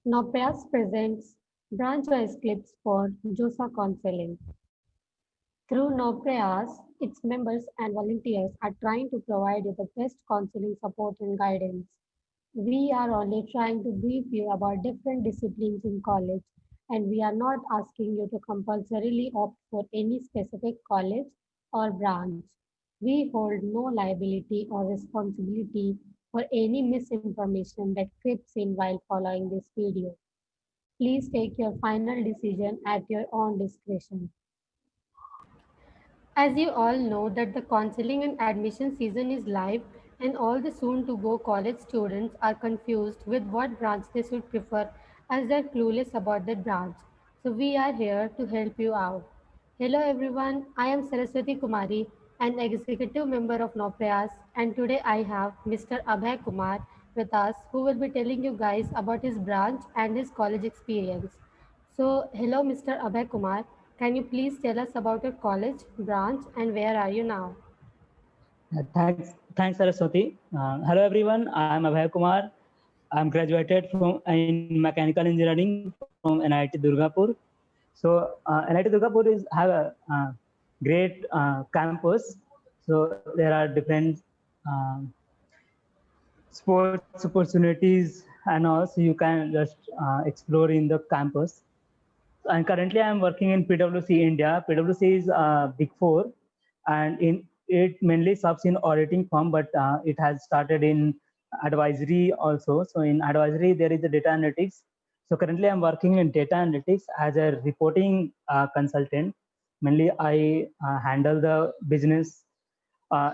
Noprias presents branch-wise clips for JOSA counseling. Through Noprias, its members and volunteers are trying to provide you the best counseling support and guidance. We are only trying to brief you about different disciplines in college, and we are not asking you to compulsorily opt for any specific college or branch. We hold no liability or responsibility for any misinformation that creeps in while following this video. Please take your final decision at your own discretion. As you all know that the counseling and admission season is live and all the soon to go college students are confused with what branch they should prefer as they're clueless about that branch. So we are here to help you out. Hello everyone, I am Saraswati Kumari, an executive member of Noprayas, and today I have Mr. Abhay Kumar with us who will be telling you guys about his branch and his college experience. So, hello, Mr. Abhay Kumar. Can you please tell us about your college, branch, and where are you now? Thanks, Saraswati. Hello, everyone. I'm Abhay Kumar. I'm graduated from in mechanical engineering from NIT Durgapur. So, NIT Durgapur is have a great campus. So there are different uh, sports opportunities and also you can just explore in the campus. And currently I'm working in PwC India. PwC is Big Four, and in it mainly serves in auditing firm, but it has started in advisory also. So in advisory there is a data analytics. So currently I'm working in data analytics as a reporting consultant. Mainly I handle the business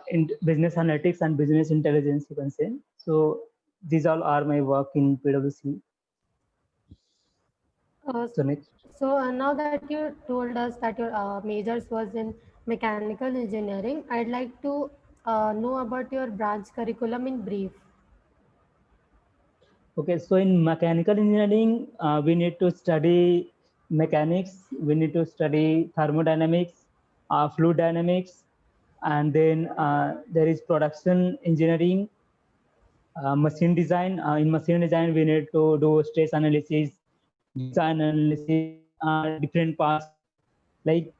in business analytics and business intelligence, you can say. So these all are my work in PwC. Uh, So next. now that you told us that your majors was in mechanical engineering, I'd like to know about your branch curriculum in brief. Okay, so in mechanical engineering, we need to study mechanics, we need to study thermodynamics, fluid dynamics, and then there is production engineering, machine design. In machine design, we need to do stress analysis, design analysis, different parts. Like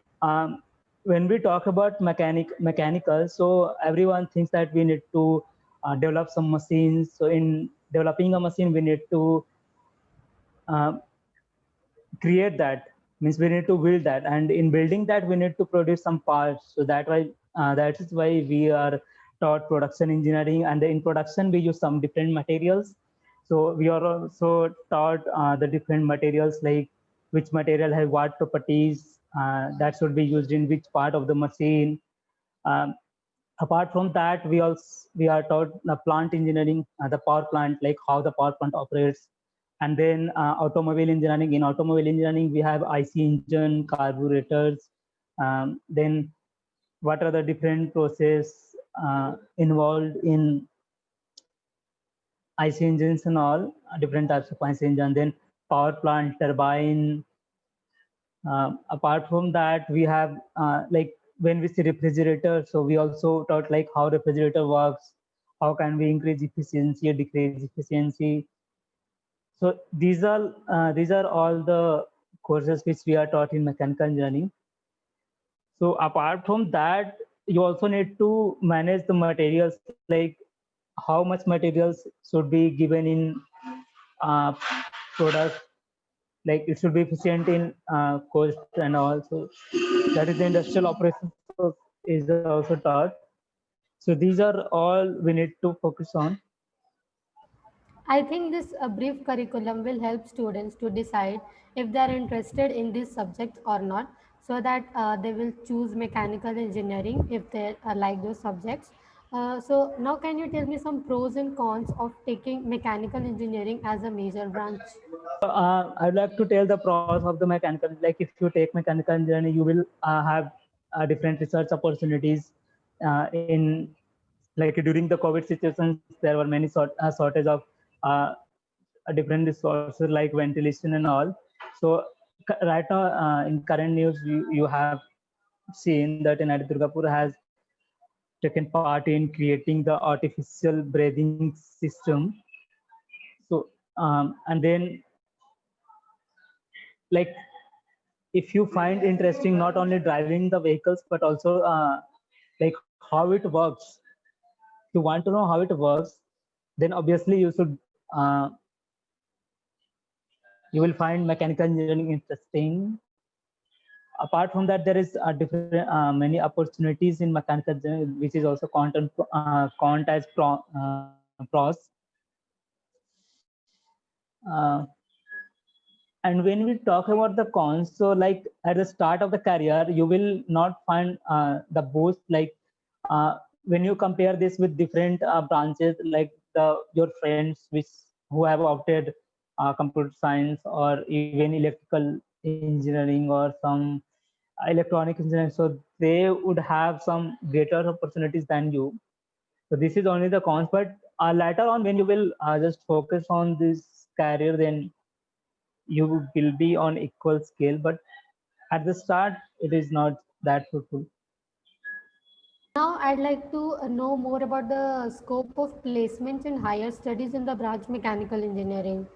when we talk about mechanical, so everyone thinks that we need to develop some machines. So in developing a machine, we need to uh, create that, means we need to build that, and in building that we need to produce some parts. So that is why we are taught production engineering, and in production we use some different materials. So we are also taught the different materials, like which material has what properties that should be used in which part of the machine. um, Apart from that, we are taught the plant engineering, the power plant, like how the power plant operates. And then automobile engineering. In automobile engineering we have IC engine, carburetors. Then what are the different process involved in IC engines and all, different types of IC engine. Then power plant, turbine. Apart from that, we have like when we see refrigerator, so we also taught like how refrigerator works, how can we increase efficiency or decrease efficiency. So these are all the courses which we are taught in mechanical engineering. So apart from that, you also need to manage the materials, like how much materials should be given in uh, product, like it should be efficient in cost and all. So that is the industrial operations is also taught. So these are all we need to focus on. I think this brief curriculum will help students to decide if they are interested in these subjects or not, so that they will choose mechanical engineering if they like those subjects. So now can you tell me some pros and cons of taking mechanical engineering as a major branch? I'd like to tell the pros of the mechanical. Like if you take mechanical engineering, you will have different research opportunities. In like during the COVID situations, there were many shortage of uh, different resources like ventilation and all. So right now in current news, you have seen that NIT Durgapur has taken part in creating the artificial breathing system. So and then like if you find interesting not only driving the vehicles but also like how it works, if you want to know how it works, then obviously you will find mechanical engineering interesting. Apart from that, there is different many opportunities in mechanical engineering, which is also count as pros. Uh, and when we talk about the cons, so like at the start of the career, you will not find the boost like when you compare this with different branches, like your friends who have opted computer science or even electrical engineering or some electronic engineering, so they would have some greater opportunities than you. So this is only the cons, but later on when you will just focus on this career, then you will be on equal scale, but at the start it is not that fruitful. Now, I'd like to know more about the scope of placements in higher studies in the branch mechanical engineering.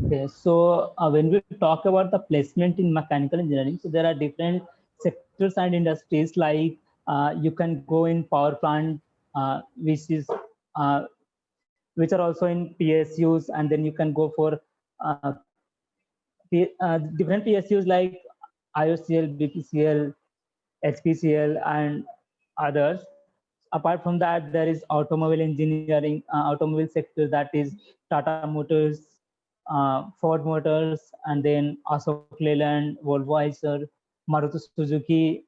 Okay, so when we talk about the placement in mechanical engineering, so there are different sectors and industries, like you can go in power plant, uh, which are also in PSUs, and then you can go for uh, different PSUs like IOCL, BPCL, HPCL, and others. Apart from that, there is automobile engineering, automobile sector, that is Tata Motors, Ford Motors, and then Ashok Leyland, Volvo Eicher, Maruti Suzuki.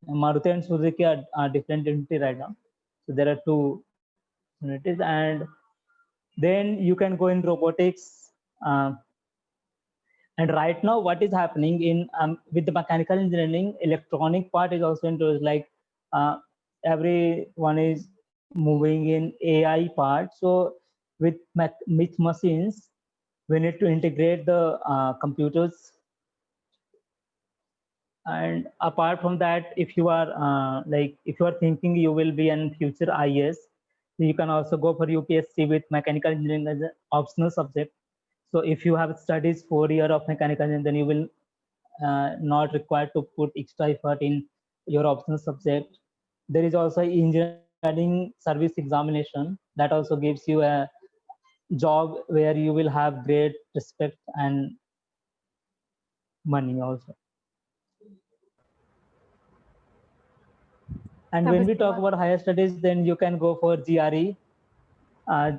Maruti and Suzuki are different entity right now. So there are two unities, and then you can go in robotics. And right now, what is happening in with the mechanical engineering, electronic part is also into, like uh, everyone is moving in AI part. So with machines, we need to integrate the computers. And apart from that, if you are if you are thinking you will be in future IS, you can also go for UPSC with mechanical engineering as an optional subject. So if you have studies 4 year of mechanical engineering, then you will not required to put extra effort in your optional subject. There is also engineering service examination that also gives you a job where you will have great respect and money also. And That when was we talk about higher studies, then you can go for GRE, uh,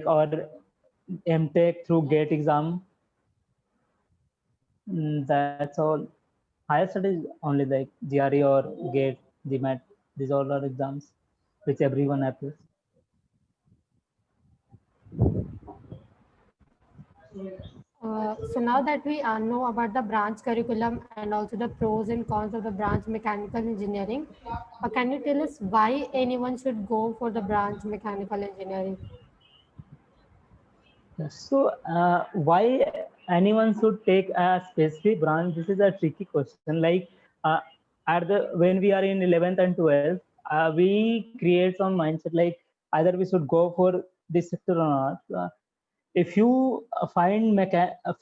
or MTech through GATE exam. That's all. Higher studies only like GRE or GATE, GMAT. These all are exams which everyone applies. So now that we know about the branch curriculum and also the pros and cons of the branch mechanical engineering, can you tell us why anyone should go for the branch mechanical engineering? So, why anyone should take a specific branch? This is a tricky question. Like, at the when we are in 11th and 12th, we create some mindset like either we should go for this sector or not. If you find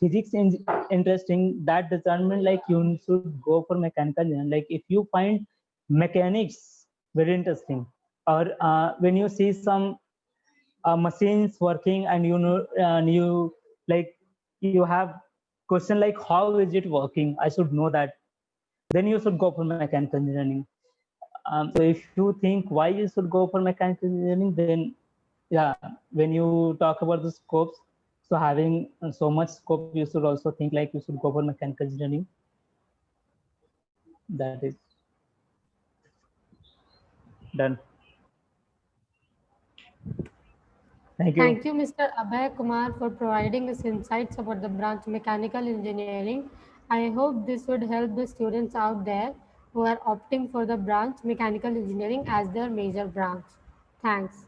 physics interesting, that determine like you should go for mechanical engineering. Like, if you find mechanics very interesting, or when you see some machines working and you know and you like you have question like how is it working, I should know that, then you should go for mechanical engineering. So if you think why you should go for mechanical engineering, then yeah, when you talk about the scopes, so having so much scope, you should also think like you should go for mechanical engineering. That is done. Thank you. Thank you, Mr. Abhay Kumar, for providing us insights about the branch mechanical engineering. I hope this would help the students out there who are opting for the branch mechanical engineering as their major branch. Thanks.